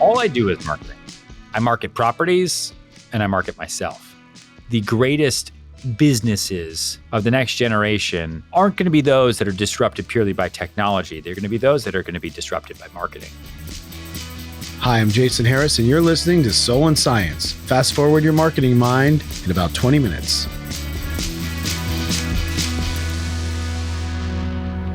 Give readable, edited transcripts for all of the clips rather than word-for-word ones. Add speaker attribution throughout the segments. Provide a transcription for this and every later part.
Speaker 1: All I do is marketing. I market properties and I market myself. The greatest businesses of the next generation aren't going to be those that are disrupted purely by technology. They're going to be those that are going to be disrupted by marketing.
Speaker 2: Hi, I'm Jason Harris, and you're listening to Soul and Science. Fast forward your marketing mind in about 20 minutes.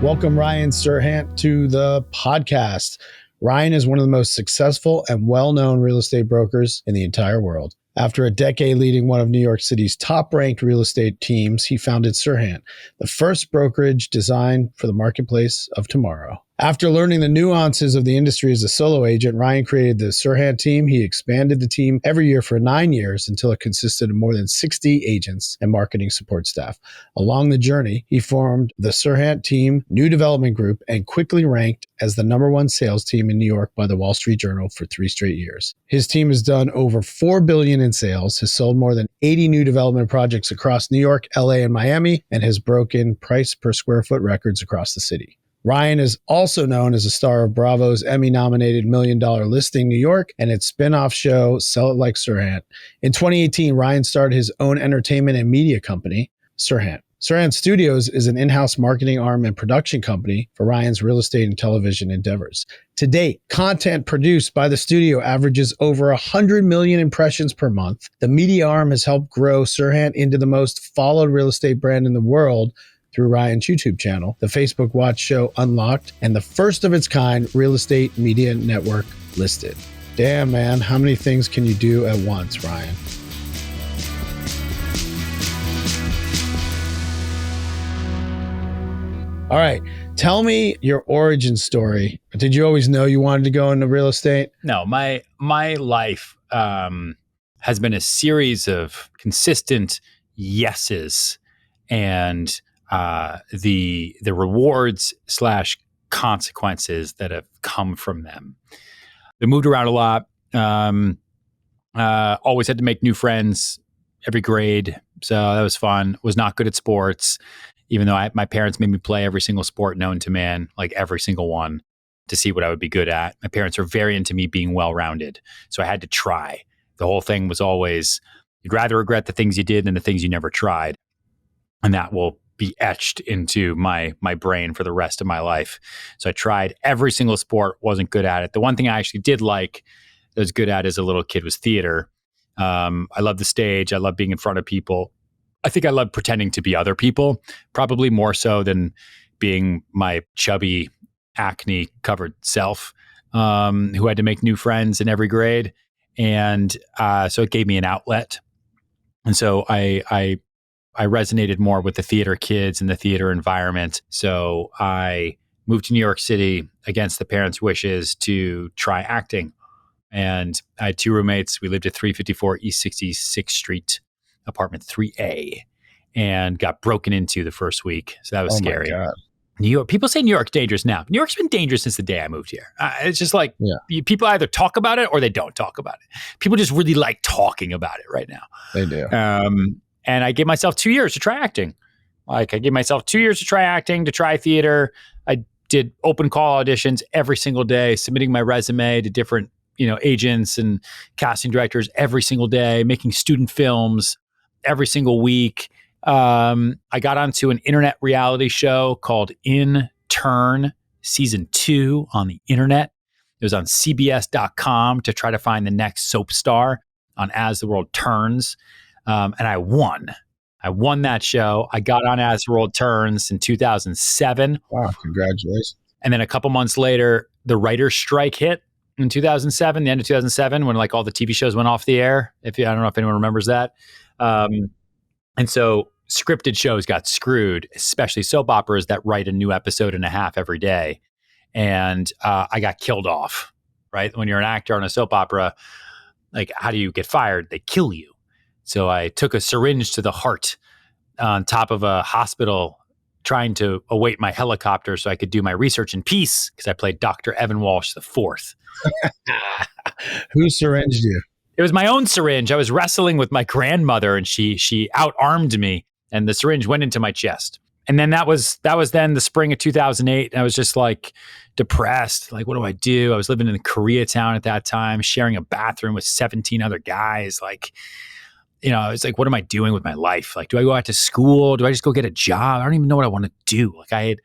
Speaker 2: Welcome, Ryan Serhant, to the podcast. Ryan is one of the most successful and well-known real estate brokers in the entire world. After a decade leading one of New York City's top-ranked real estate teams, he founded Serhant, the first brokerage designed for the marketplace of tomorrow. After learning the nuances of the industry as a solo agent, Ryan created the Serhant team. He expanded the team every year for 9 years until it consisted of more than 60 agents and marketing support staff. Along the journey, he formed the Serhant team new development group and quickly ranked as the #1 sales team in New York by the Wall Street Journal for 3 straight years. His team has done over $4 billion in sales, has sold more than 80 new development projects across New York, LA, and Miami, and has broken price per square foot records across the city. Ryan is also known as a star of Bravo's Emmy-nominated $1 Million Listing New York and its spin-off show, Sell It Like Serhant. In 2018, Ryan started his own entertainment and media company, Serhant. Serhant Studios is an in-house marketing arm and production company for Ryan's real estate and television endeavors. To date, content produced by the studio averages over 100 million impressions per month. The media arm has helped grow Serhant into the most followed real estate brand in the world through Ryan's YouTube channel, the Facebook Watch show Unlocked, and the first of its kind real estate media network Listed. Damn, man, how many things can you do at once, Ryan? All right, tell me your origin story. Did you always know you wanted to go into real estate?
Speaker 1: No, my life has been a series of consistent yeses and the rewards / consequences that have come from them. I moved around a lot. Always had to make new friends every grade, so that was fun. Was not good at sports, even though my parents made me play every single sport known to man, like every single one, to see what I would be good at. My parents were very into me being well-rounded, so I had to try. The whole thing was always, you'd rather regret the things you did than the things you never tried, and that will be etched into my brain for the rest of my life. So I tried every single sport, wasn't good at it. The one thing I actually did like, that was good at as a little kid, was theater. I love the stage. I love being in front of people. I think I love pretending to be other people, probably more so than being my chubby, acne-covered self, who had to make new friends in every grade. And so it gave me an outlet. And so I resonated more with the theater kids and the theater environment. So I moved to New York City against the parents' wishes to try acting. And I had 2 roommates. We lived at 354 East 66th Street, apartment 3A, and got broken into the first week. So that was scary.
Speaker 2: My God.
Speaker 1: New York. People say New York's dangerous now. New York's been dangerous since the day I moved here. It's just like people either talk about it or they don't talk about it. People just really like talking about it right now.
Speaker 2: They do.
Speaker 1: And I gave myself 2 years to try acting. Like, I gave myself 2 years to try acting, to try theater. I did open call auditions every single day, submitting my resume to different, agents and casting directors every single day, making student films every single week. I got onto an internet reality show called In Turn Season 2 on the internet. It was on CBS.com to try to find the next soap star on As the World Turns. And I won. I won that show. I got on As the World Turns in 2007.
Speaker 2: Wow, congratulations.
Speaker 1: And then a couple months later, the writer's strike hit in 2007, the end of 2007, when like all the TV shows went off the air. I don't know if anyone remembers that. And so scripted shows got screwed, especially soap operas that write a new episode and a half every day. And I got killed off, right? When you're an actor on a soap opera, like, how do you get fired? They kill you. So I took a syringe to the heart on top of a hospital, trying to await my helicopter so I could do my research in peace, because I played Dr. Evan Walsh IV.
Speaker 2: Who syringed you?
Speaker 1: It was my own syringe. I was wrestling with my grandmother, and she out-armed me, and the syringe went into my chest. And then that was then the spring of 2008. And I was just like depressed. Like, what do I do? I was living in Koreatown at that time, sharing a bathroom with 17 other guys. Like, I was like, what am I doing with my life? Like, do I go out to school? Do I just go get a job? I don't even know what I want to do. Like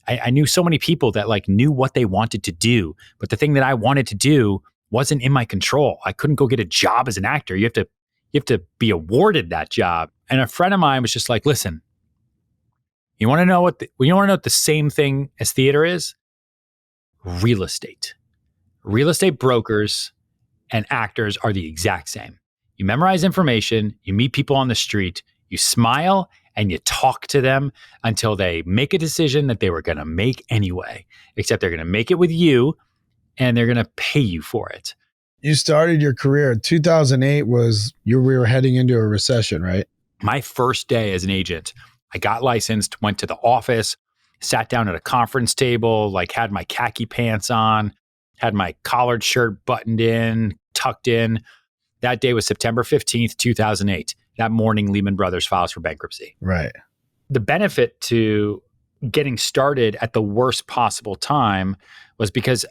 Speaker 1: I knew so many people that like knew what they wanted to do, but the thing that I wanted to do wasn't in my control. I couldn't go get a job as an actor. You have to be awarded that job. And a friend of mine was just like, listen, you want to know what the same thing as theater is? Real estate. Real estate brokers and actors are the exact same. You memorize information, you meet people on the street, you smile, and you talk to them until they make a decision that they were going to make anyway, except they're going to make it with you and they're going to pay you for it.
Speaker 2: You started your career. 2008 we were heading into a recession, right?
Speaker 1: My first day as an agent, I got licensed, went to the office, sat down at a conference table, like had my khaki pants on, had my collared shirt buttoned in, tucked in. That day was September 15th, 2008. That morning, Lehman Brothers files for bankruptcy.
Speaker 2: Right.
Speaker 1: The benefit to getting started at the worst possible time was because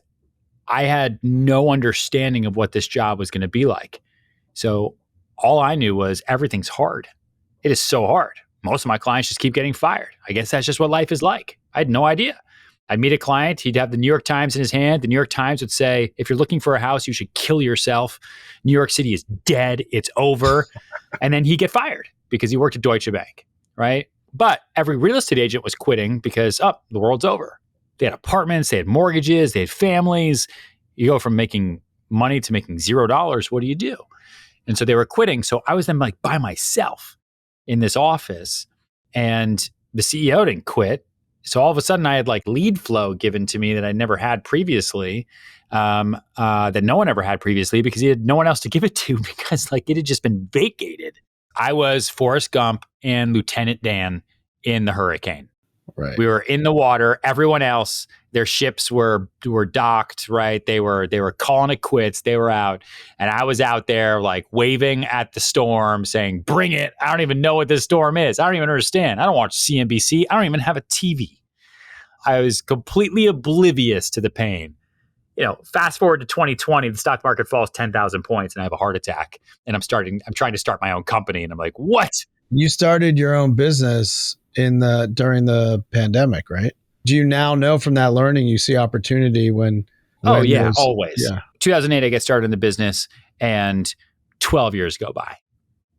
Speaker 1: I had no understanding of what this job was going to be like. So all I knew was everything's hard. It is so hard. Most of my clients just keep getting fired. I guess that's just what life is like. I had no idea. I'd meet a client, he'd have the New York Times in his hand. The New York Times would say, if you're looking for a house, you should kill yourself. New York City is dead. It's over. And then he'd get fired because he worked at Deutsche Bank, right? But every real estate agent was quitting because, the world's over. They had apartments, they had mortgages, they had families. You go from making money to making $0. What do you do? And so they were quitting. So I was then like by myself in this office, and the CEO didn't quit. So all of a sudden I had like lead flow given to me that I never had previously, that no one ever had previously because he had no one else to give it to because like it had just been vacated. I was Forrest Gump and Lieutenant Dan in the hurricane.
Speaker 2: Right.
Speaker 1: We were in the water. Everyone else, their ships were docked, right? They were calling it quits. They were out. And I was out there like waving at the storm saying, bring it. I don't even know what this storm is. I don't even understand. I don't watch CNBC. I don't even have a TV. I was completely oblivious to the pain. Fast forward to 2020, the stock market falls 10,000 points and I have a heart attack and I'm trying to start my own company. And I'm like, what?
Speaker 2: You started your own business during the pandemic, right? Do you now know from that learning, you see opportunity when
Speaker 1: oh yeah, always.
Speaker 2: Yeah.
Speaker 1: 2008, I get started in the business and 12 years go by.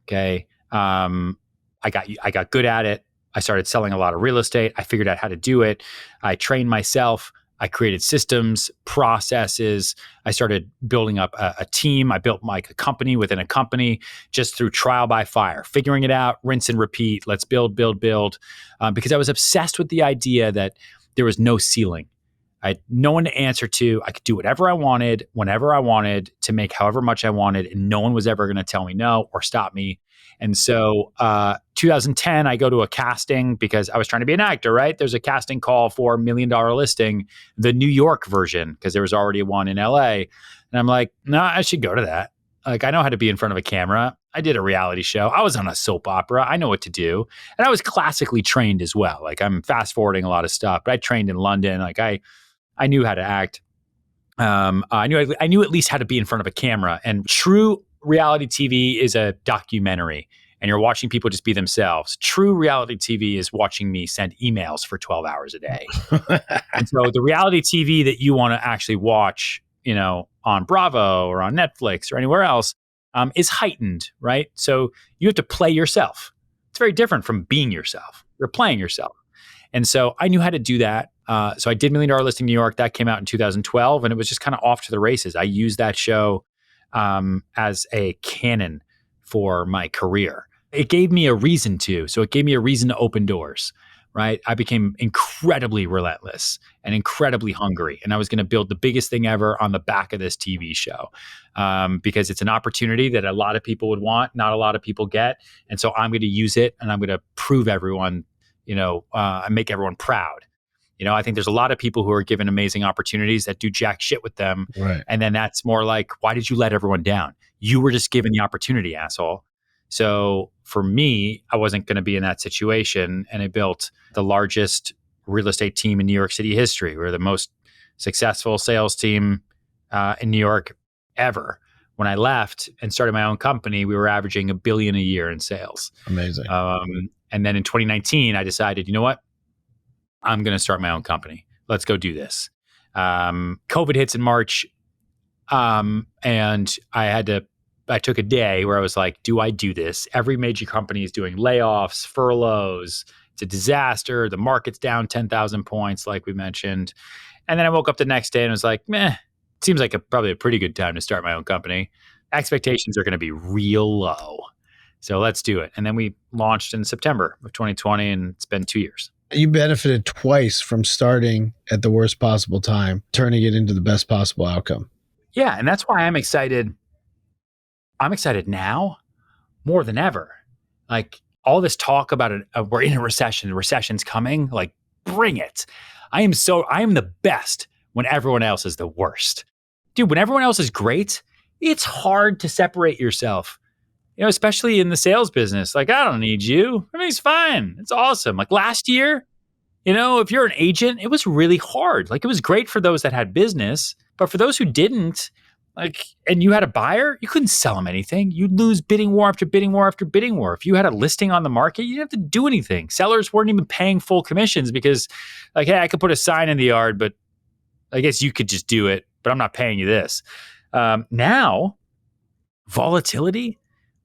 Speaker 1: Okay. I got good at it. I started selling a lot of real estate. I figured out how to do it. I trained myself. I created systems, processes. I started building up a team. I built like a company within a company just through trial by fire, figuring it out, rinse and repeat. Let's build, because I was obsessed with the idea that there was no ceiling. I had no one to answer to. I could do whatever I wanted, whenever I wanted, to make however much I wanted, and no one was ever going to tell me no or stop me. And so 2010, I go to a casting because I was trying to be an actor, right? There's a casting call for $1 Million Listing, the New York version, because there was already one in LA. And I'm like, no, I should go to that. Like, I know how to be in front of a camera. I did a reality show. I was on a soap opera. I know what to do. And I was classically trained as well. Like, I'm fast forwarding a lot of stuff, but I trained in London. Like, I knew how to act. I knew at least how to be in front of a camera. And true reality TV is a documentary and you're watching people just be themselves. True reality TV is watching me send emails for 12 hours a day. And so the reality TV that you want to actually watch, on Bravo or on Netflix or anywhere else, is heightened, right? So you have to play yourself. It's very different from being yourself. You're playing yourself. And so I knew how to do that. So I did $1 Million Listing New York. That came out in 2012 and it was just kind of off to the races. I used that show as a canon for my career. It gave me a reason to. So it gave me a reason to open doors, right? I became incredibly relentless and incredibly hungry. And I was going to build the biggest thing ever on the back of this TV show because it's an opportunity that a lot of people would want, not a lot of people get. And so I'm going to use it and I'm going to prove everyone, and make everyone proud. I think there's a lot of people who are given amazing opportunities that do jack shit with them.
Speaker 2: Right.
Speaker 1: And then that's more like, why did you let everyone down? You were just given the opportunity, asshole. So for me, I wasn't going to be in that situation. And I built the largest real estate team in New York City history. We're the most successful sales team in New York ever. When I left and started my own company, we were averaging $1 billion a year in sales.
Speaker 2: Amazing.
Speaker 1: And then in 2019, I decided, you know what? I'm going to start my own company. Let's go do this. COVID hits in March. And I took a day where I was like, do I do this? Every major company is doing layoffs, furloughs. It's a disaster. The market's down 10,000 points, like we mentioned. And then I woke up the next day and was like, meh, seems like probably a pretty good time to start my own company. Expectations are going to be real low. So let's do it. And then we launched in September of 2020, and it's been 2 years.
Speaker 2: You benefited twice from starting at the worst possible time, turning it into the best possible outcome.
Speaker 1: Yeah. And that's why I'm excited. I'm excited now more than ever. Like all this talk about it, we're in a recession, the recession's coming, like bring it. I am the best when everyone else is the worst. Dude, when everyone else is great, it's hard to separate yourself. Especially in the sales business. Like, I don't need you. Everything's fine. It's awesome. Like last year, if you're an agent, it was really hard. Like it was great for those that had business, but for those who didn't, and you had a buyer, you couldn't sell them anything. You'd lose bidding war after bidding war after bidding war. If you had a listing on the market, you didn't have to do anything. Sellers weren't even paying full commissions because hey, I could put a sign in the yard, but I guess you could just do it, but I'm not paying you this. Now, volatility,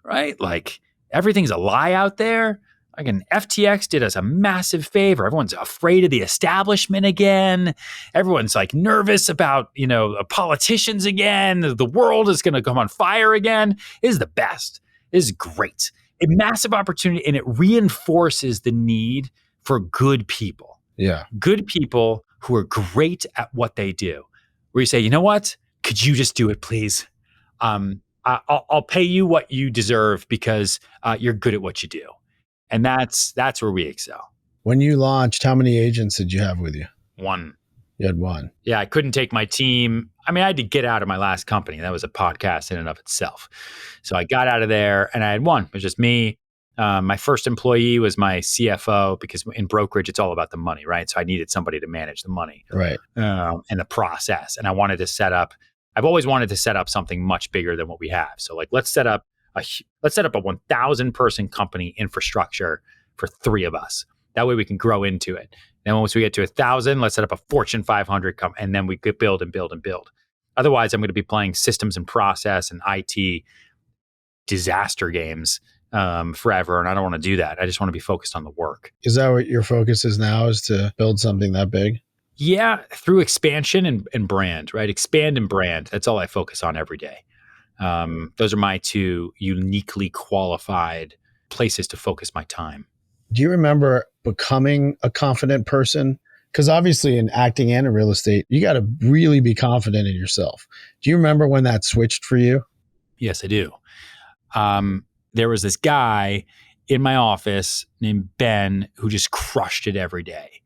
Speaker 1: right? Like everything's a lie out there. Again, FTX did us a massive favor. Everyone's afraid of the establishment again. Everyone's like nervous about, politicians again. The world is going to come on fire again. It is the best. It is great. A massive opportunity, and it reinforces the need for good people.
Speaker 2: Yeah.
Speaker 1: Good people who are great at what they do. Where you say, you know what? Could you just do it, please? I'll pay you what you deserve because you're good at what you do. And that's where we excel.
Speaker 2: When you launched, how many agents did you have with you?
Speaker 1: One.
Speaker 2: You had one.
Speaker 1: Yeah, I couldn't take my team. I mean, I had to get out of my last company. That was a podcast in and of itself. So I got out of there and I had one. It was just me. My first employee was my CFO because in brokerage, it's all about the money, right? So I needed somebody to manage the money,
Speaker 2: right,
Speaker 1: and the process. And I've always wanted to set up something much bigger than what we have. So let's set up a 1,000 person company infrastructure for 3 of us. That way we can grow into it. Then once we get to 1,000, let's set up a Fortune 500 company, and then we could build and build and build. Otherwise, I'm going to be playing systems and process and IT disaster games forever, and I don't want to do that. I just want to be focused on the work. Is
Speaker 2: that what your focus is now, is to build something that big?
Speaker 1: Yeah, through expansion and brand, right? Expand and brand. That's all I focus on every day. Those are my 2 uniquely qualified places to focus my time.
Speaker 2: Do you remember becoming a confident person? Because obviously in acting and in real estate, you got to really be confident in yourself. Do you remember when that switched for you?
Speaker 1: Yes, I do. There was this guy in my office named Ben who just crushed it every day.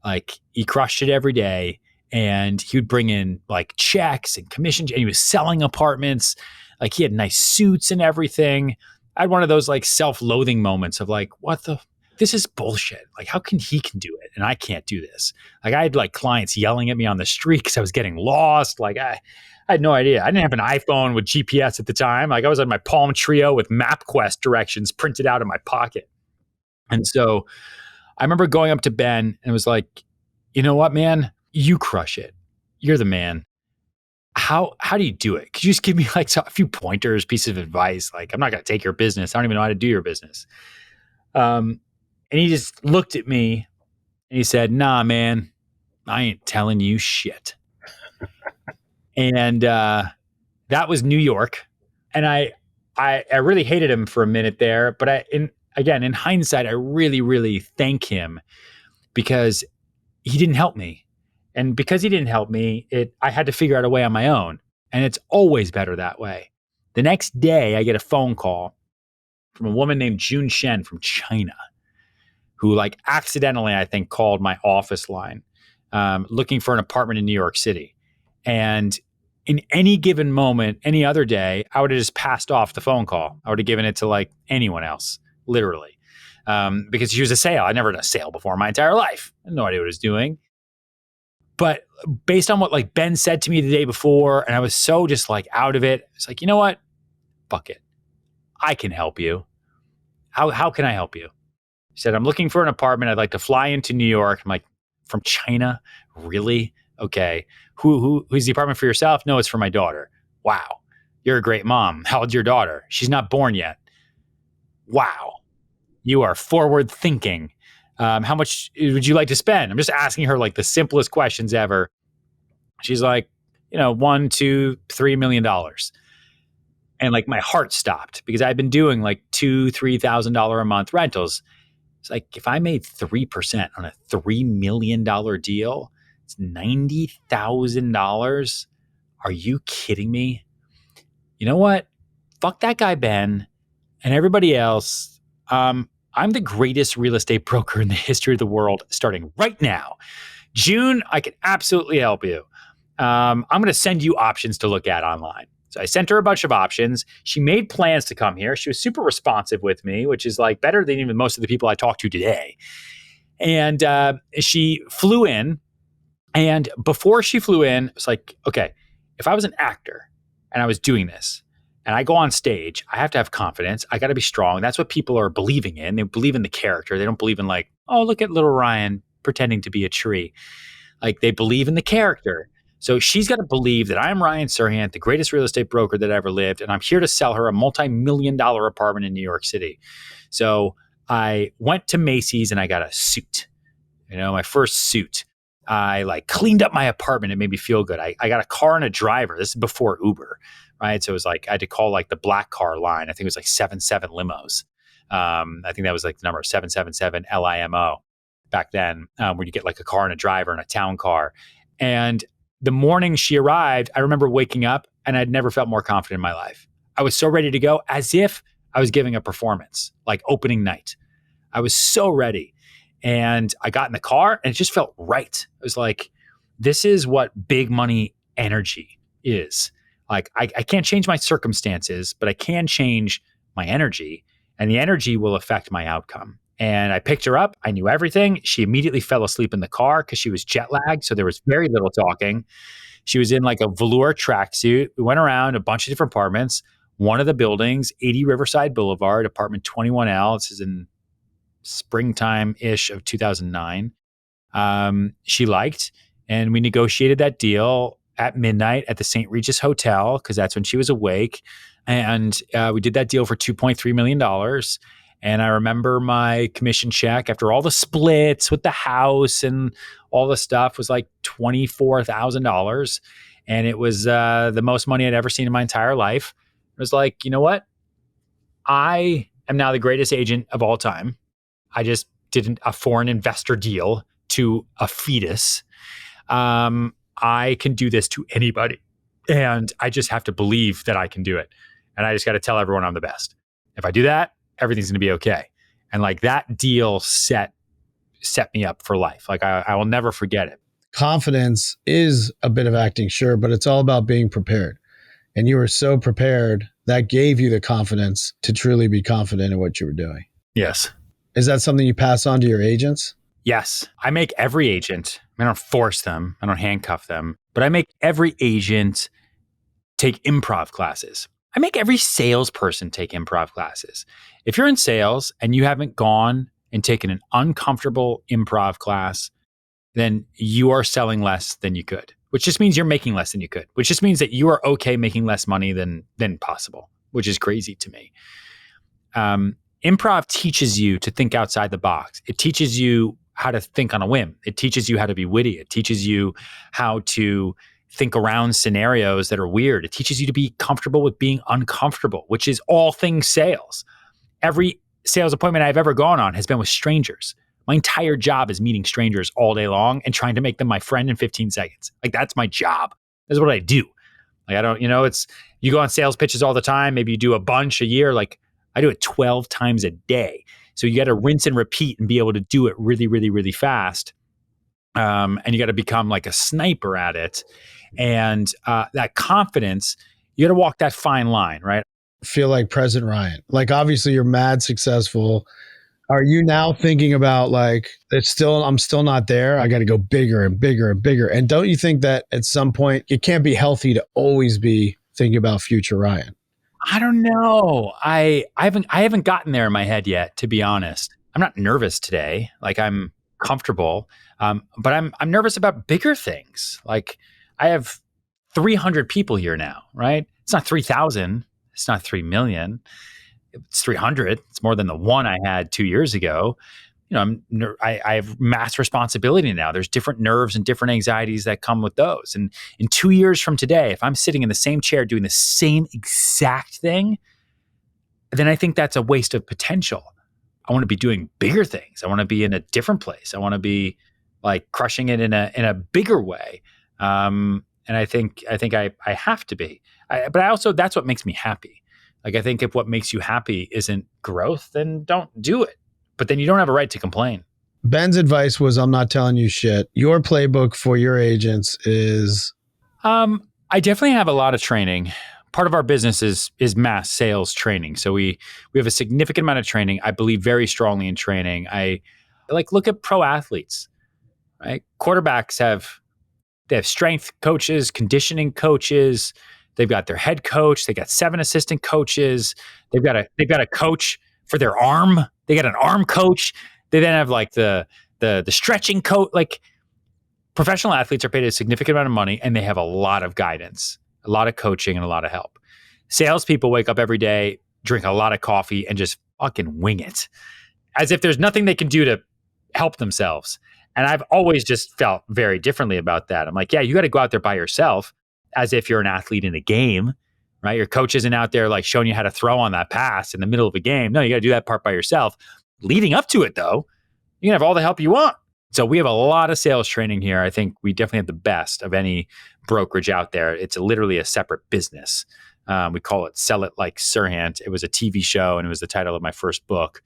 Speaker 1: Like he crushed it every day. And he would bring in like checks and commissions, and he was selling apartments. Like he had nice suits and everything. I had one of those like self-loathing moments of like, this is bullshit. Like how can he do it and I can't do this? Like I had like clients yelling at me on the street because I was getting lost. Like I had no idea. I didn't have an iPhone with GPS at the time. Like I was on my Palm Trio with MapQuest directions printed out in my pocket. And so I remember going up to Ben and was like, you know what, man? You crush it. You're the man. How do you do it? Could you just give me like a few pointers, pieces of advice? Like, I'm not going to take your business. I don't even know how to do your business. And he just looked at me and he said, nah, man, I ain't telling you shit. And that was New York. And I really hated him for a minute there. But in hindsight, I really, really thank him because he didn't help me. And because he didn't help me, I had to figure out a way on my own. And it's always better that way. The next day, I get a phone call from a woman named Jun Shen from China, who like accidentally, I think, called my office line looking for an apartment in New York City. And in any given moment, any other day, I would have just passed off the phone call. I would have given it to like anyone else. literally, because she was a sale. I'd never done a sale before in my entire life. I had no idea what I was doing. But based on what like Ben said to me the day before, and I was so just like out of it, it's like, you know what? Fuck it. I can help you. How can I help you? She said, I'm looking for an apartment. I'd like to fly into New York. I'm like, from China? Really? Okay. Who's the apartment for yourself? No, it's for my daughter. Wow. You're a great mom. How old's your daughter? She's not born yet. Wow. You are forward thinking. How much would you like to spend? I'm just asking her like the simplest questions ever. She's like, $1, 2, $3 million. And like my heart stopped because I've been doing like $2,000-$3,000 a month rentals. It's like if I made 3% on a $3 million deal, it's $90,000. Are you kidding me? You know what? Fuck that guy, Ben, and everybody else. I'm the greatest real estate broker in the history of the world starting right now. June, I can absolutely help you. I'm going to send you options to look at online. So I sent her a bunch of options. She made plans to come here. She was super responsive with me, which is like better than even most of the people I talked to today. And she flew in. And before she flew in, it's like, okay, if I was an actor and I was doing this and I go on stage, I have to have confidence. I got to be strong. That's what people are believing in. They believe in the character. They don't believe in like, oh, look at little Ryan pretending to be a tree. Like they believe in the character. So she's got to believe that I'm Ryan Serhant, the greatest real estate broker that ever lived, and I'm here to sell her a multi-million-dollar apartment in New York City. So I went to Macy's and I got a suit, my first suit. I like cleaned up my apartment. It made me feel good. I got a car and a driver. This is before Uber, right? So it was like I had to call like the black car line. I think it was like 77 limos. I think that was like the number 777 LIMO back then, where you get like a car and a driver and a town car. And the morning she arrived, I remember waking up and I'd never felt more confident in my life. I was so ready to go as if I was giving a performance, like opening night. I was so ready. And I got in the car and it just felt right. It was like, this is what big money energy is. Like, I can't change my circumstances, but I can change my energy, and the energy will affect my outcome. And I picked her up. I knew everything. She immediately fell asleep in the car because she was jet lagged. So there was very little talking. She was in like a velour tracksuit. We went around a bunch of different apartments. One of the buildings, 80 Riverside Boulevard, apartment 21L. This is in springtime-ish of 2009. She liked, and we negotiated that deal at midnight at the St. Regis Hotel because that's when she was awake. And we did that deal for $2.3 million. And I remember my commission check after all the splits with the house and all the stuff was like $24,000. And it was the most money I'd ever seen in my entire life. It was like, you know what? I am now the greatest agent of all time. I just did a foreign investor deal to a fetus. I can do this to anybody. And I just have to believe that I can do it. And I just got to tell everyone I'm the best. If I do that, everything's going to be okay. And like that deal set me up for life. Like I will never forget it.
Speaker 2: Confidence is a bit of acting, sure, but it's all about being prepared. And you were so prepared that gave you the confidence to truly be confident in what you were doing.
Speaker 1: Yes.
Speaker 2: Is that something you pass on to your agents?
Speaker 1: Yes. I make every agent, I don't force them, I don't handcuff them, but I make every agent take improv classes. I make every salesperson take improv classes. If you're in sales and you haven't gone and taken an uncomfortable improv class, then you are selling less than you could, which just means you're making less than you could, which just means that you are okay making less money than possible, which is crazy to me. Improv teaches you to think outside the box. It teaches you how to think on a whim. It teaches you how to be witty. It teaches you how to think around scenarios that are weird. It teaches you to be comfortable with being uncomfortable, which is all things sales. Every sales appointment I've ever gone on has been with strangers. My entire job is meeting strangers all day long and trying to make them my friend in 15 seconds. Like that's my job. That's what I do. Like I don't, it's, you go on sales pitches all the time. Maybe you do a bunch a year. Like I do it 12 times a day. So you got to rinse and repeat and be able to do it really, really, really fast. And you got to become like a sniper at it. And that confidence, you got to walk that fine line, right?
Speaker 2: feel like present Ryan? Like, obviously you're mad successful. Are you now thinking about like, I'm still not there. I got to go bigger and bigger and bigger. And don't you think that at some point it can't be healthy to always be thinking about future Ryan?
Speaker 1: I don't know. I haven't gotten there in my head yet, to be honest. I'm not nervous today. Like I'm comfortable. But I'm nervous about bigger things. Like I have 300 people here now, right? It's not 3,000. It's not 3 million. It's 300. It's more than the one I had 2 years ago. I have mass responsibility now. There's different nerves and different anxieties that come with those. And in 2 years from today, if I'm sitting in the same chair doing the same exact thing, then I think that's a waste of potential. I want to be doing bigger things. I want to be in a different place. I want to be like crushing it in a bigger way. And I think I have to be. But I also, that's what makes me happy. Like I think if what makes you happy isn't growth, then don't do it. But then you don't have a right to complain.
Speaker 2: Ben's advice was, I'm not telling you shit. Your playbook for your agents is?
Speaker 1: I definitely have a lot of training. Part of our business is mass sales training. So we have a significant amount of training. I believe very strongly in training. I like look at pro athletes, right? Quarterbacks they have strength coaches, conditioning coaches. They've got their head coach. They got 7 assistant coaches. They've got a coach for their arm. They got an arm coach. They then have like the stretching coach. Like professional athletes are paid a significant amount of money and they have a lot of guidance, a lot of coaching, and a lot of help. Salespeople wake up every day, drink a lot of coffee, and just fucking wing it, as if there's nothing they can do to help themselves. And I've always just felt very differently about that. I'm like, yeah, you got to go out there by yourself, as if you're an athlete in a game, right? Your coach isn't out there like showing you how to throw on that pass in the middle of a game. No, you got to do that part by yourself. Leading up to it, though, you can have all the help you want. So we have a lot of sales training here. I think we definitely have the best of any brokerage out there. It's literally a separate business. We call it Sell It Like Serhant. It was a TV show and it was the title of my first book.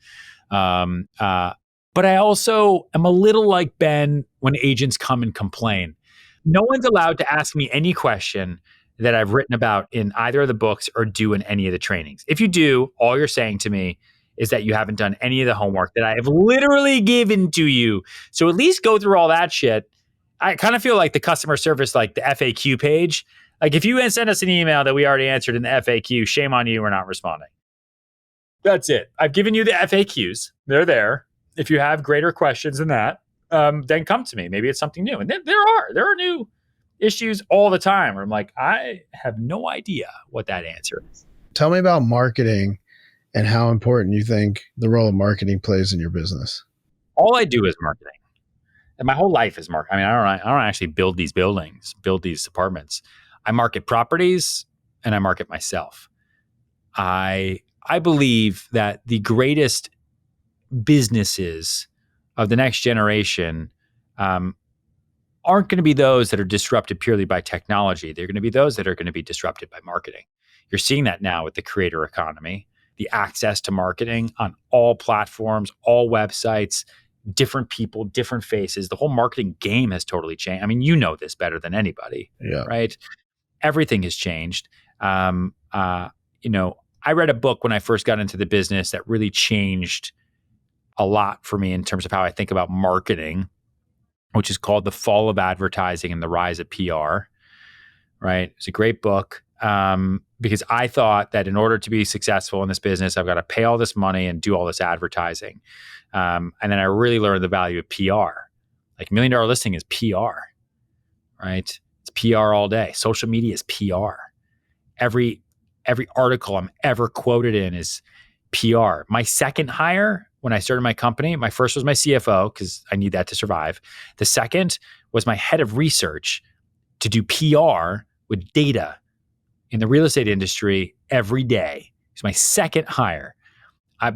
Speaker 1: But I also am a little like Ben when agents come and complain. No one's allowed to ask me any question that I've written about in either of the books or do in any of the trainings. If you do, all you're saying to me is that you haven't done any of the homework that I have literally given to you. So at least go through all that shit. I kind of feel like the customer service, like the FAQ page. Like if you send us an email that we already answered in the FAQ, shame on you, we're not responding. That's it. I've given you the FAQs. They're there. If you have greater questions than that, then come to me. Maybe it's something new. And there are new issues all the time where I'm like, I have no idea what that answer is.
Speaker 2: Tell me about marketing and how important you think the role of marketing plays in your business.
Speaker 1: All I do is marketing. And my whole life is marketing. I mean, I don't actually build these buildings, build these apartments. I market properties and I market myself. I believe that the greatest businesses of the next generation aren't going to be those that are disrupted purely by technology. They're going to be those that are going to be disrupted by marketing. You're seeing that now with the creator economy, the access to marketing on all platforms, all websites, different people, different faces. The whole marketing game has totally changed. I mean, you know this better than anybody, right? Everything has changed. I read a book when I first got into the business that really changed a lot for me in terms of how I think about marketing, which is called The Fall of Advertising and the Rise of PR, right? It's a great book because I thought that in order to be successful in this business, I've got to pay all this money and do all this advertising. And then I really learned the value of PR. Like $1 Million Listing is PR, right? It's PR all day. Social media is PR. Every article I'm ever quoted in is PR. My second hire when I started my company, my first was my CFO because I need that to survive. The second was my head of research to do PR with data in the real estate industry every day. It's my second hire.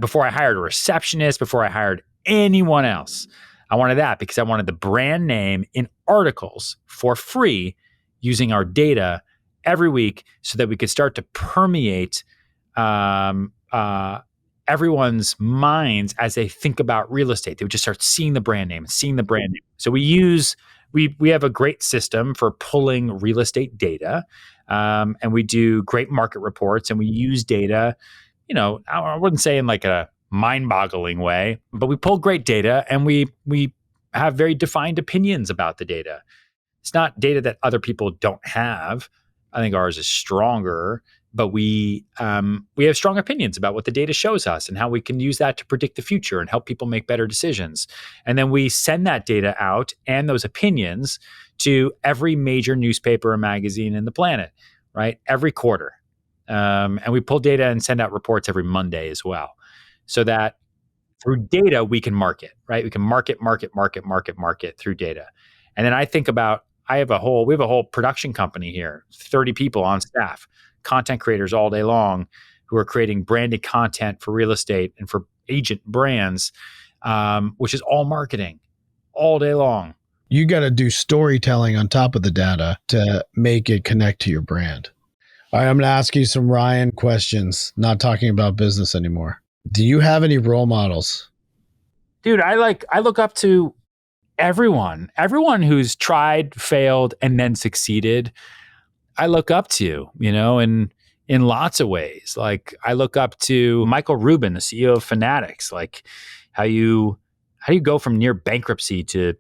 Speaker 1: Before I hired a receptionist, before I hired anyone else, I wanted that because I wanted the brand name in articles for free using our data every week so that we could start to permeate everyone's minds as they think about real estate. They would just start seeing the brand name and seeing the brand name. So we have a great system for pulling real estate data. And we do great market reports, and we use data, I wouldn't say in like a mind-boggling way, but we pull great data, and we have very defined opinions about the data. It's not data that other people don't have. I think ours is stronger, but we have strong opinions about what the data shows us and how we can use that to predict the future and help people make better decisions. And then we send that data out and those opinions to every major newspaper or magazine in the planet, right? Every quarter. And we pull data and send out reports every Monday as well, so that through data we can market, right? We can market through data. And then I think about, we have a whole production company here, 30 people on staff, content creators all day long who are creating branded content for real estate and for agent brands, which is all marketing all day long.
Speaker 2: You got to do storytelling on top of the data to make it connect to your brand. All right, I'm going to ask you some Ryan questions, not talking about business anymore. Do you have any role models?
Speaker 1: Dude, I look up to everyone who's tried, failed, and then succeeded. I look up to, in lots of ways. Like, I look up to Michael Rubin, the CEO of Fanatics, like how you go from near bankruptcy to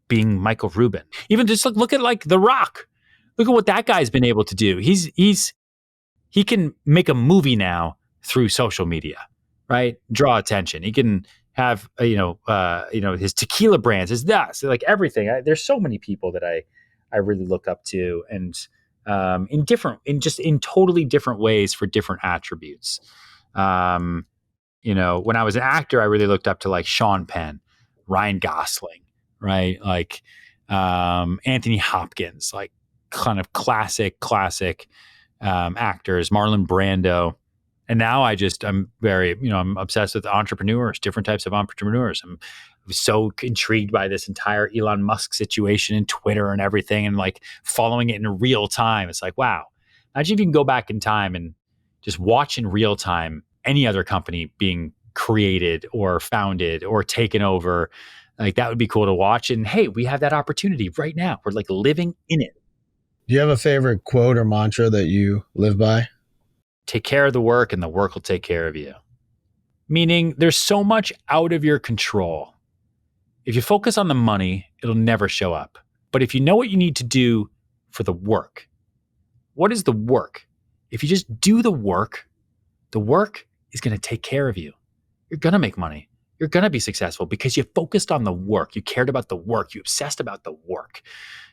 Speaker 1: being Michael Rubin. Even just look at like The Rock. Look at what that guy's been able to do. He can make a movie now through social media, right? Draw attention. He can have his tequila brands, his that, so like everything. There's so many people that I really look up to, and in totally different ways for different attributes. When I was an actor, I really looked up to like Sean Penn, Ryan Gosling, right? Like Anthony Hopkins, like kind of classic actors, Marlon Brando. And now I'm very, I'm obsessed with entrepreneurs, different types of entrepreneurs. I'm so intrigued by this entire Elon Musk situation and Twitter and everything, and like following it in real time. It's like, wow, imagine if you can go back in time and just watch in real time any other company being created or founded or taken over. Like, that would be cool to watch. And hey, we have that opportunity right now. We're like living in it.
Speaker 2: Do you have a favorite quote or mantra that you live by?
Speaker 1: Take care of the work and the work will take care of you. Meaning there's so much out of your control. If you focus on the money, it'll never show up. But if you know what you need to do for the work, what is the work? If you just do the work is going to take care of you. You're going to make money. You're going to be successful because you focused on the work. You cared about the work. You obsessed about the work.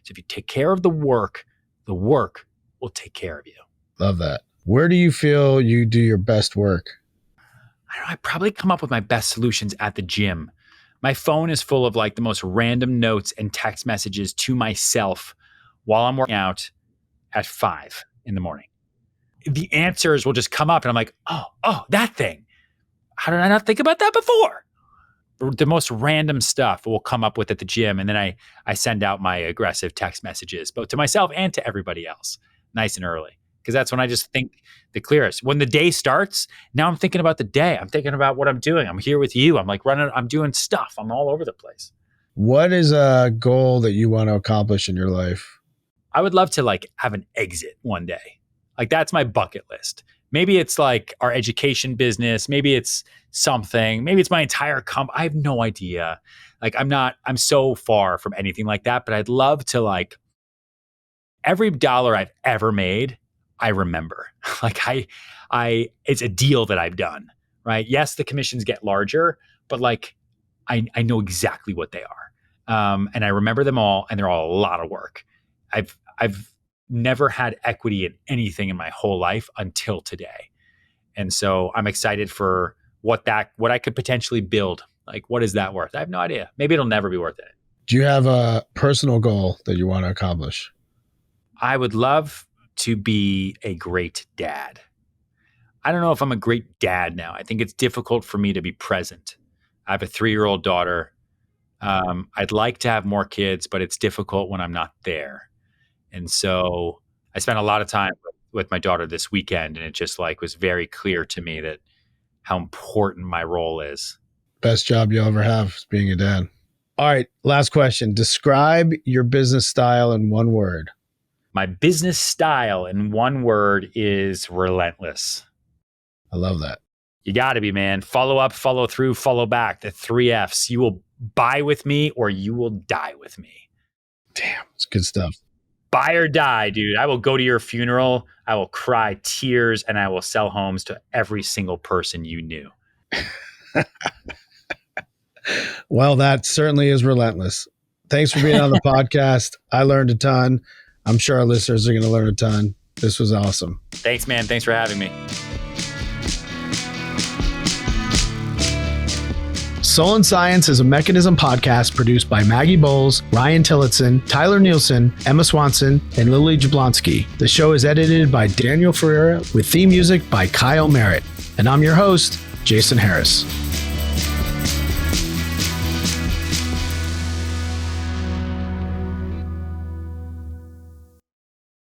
Speaker 1: So if you take care of the work will take care of you.
Speaker 2: Love that. Where do you feel you do your best work?
Speaker 1: I probably come up with my best solutions at the gym. My phone is full of like the most random notes and text messages to myself while I'm working out at 5 a.m. The answers will just come up and I'm like, oh, that thing. How did I not think about that before? The most random stuff will come up with at the gym. And then I send out my aggressive text messages, both to myself and to everybody else, nice and early. Because that's when I just think the clearest. When the day starts, now I'm thinking about the day. I'm thinking about what I'm doing. I'm here with you. I'm like I'm doing stuff. I'm all over the place.
Speaker 2: What is a goal that you want to accomplish in your life?
Speaker 1: I would love to like have an exit one day. Like, that's my bucket list. Maybe it's like our education business. Maybe it's something. Maybe it's my entire company. I have no idea. Like, I'm so far from anything like that, but I'd love to, like, every dollar I've ever made, I remember. Like, it's a deal that I've done, right? Yes, the commissions get larger, but like, I know exactly what they are. And I remember them all, and they're all a lot of work. I've never had equity in anything in my whole life until today. And so I'm excited for what I could potentially build. Like, what is that worth? I have no idea. Maybe it'll never be worth it.
Speaker 2: Do you have a personal goal that you want to accomplish?
Speaker 1: I would love to be a great dad. I don't know if I'm a great dad now. I think it's difficult for me to be present. I have a 3-year-old daughter. I'd like to have more kids, but it's difficult when I'm not there. And so I spent a lot of time with my daughter this weekend, and it just like was very clear to me that how important my role is.
Speaker 2: Best job you'll ever have is being a dad. All right, last question. Describe your business style in one word.
Speaker 1: My business style in one word is relentless.
Speaker 2: I love that.
Speaker 1: You got to be, man. Follow up, follow through, follow back. The 3 F's. You will buy with me or you will die with me.
Speaker 2: Damn, it's good stuff.
Speaker 1: Buy or die, dude. I will go to your funeral. I will cry tears and I will sell homes to every single person you knew.
Speaker 2: Well, that certainly is relentless. Thanks for being on the podcast. I learned a ton. I'm sure our listeners are going to learn a ton. This was awesome.
Speaker 1: Thanks, man. Thanks for having me.
Speaker 2: Soul and Science is a Mechanism podcast produced by Maggie Bowles, Ryan Tillotson, Tyler Nielsen, Emma Swanson, and Lily Jablonski. The show is edited by Daniel Ferreira with theme music by Kyle Merritt. And I'm your host, Jason Harris.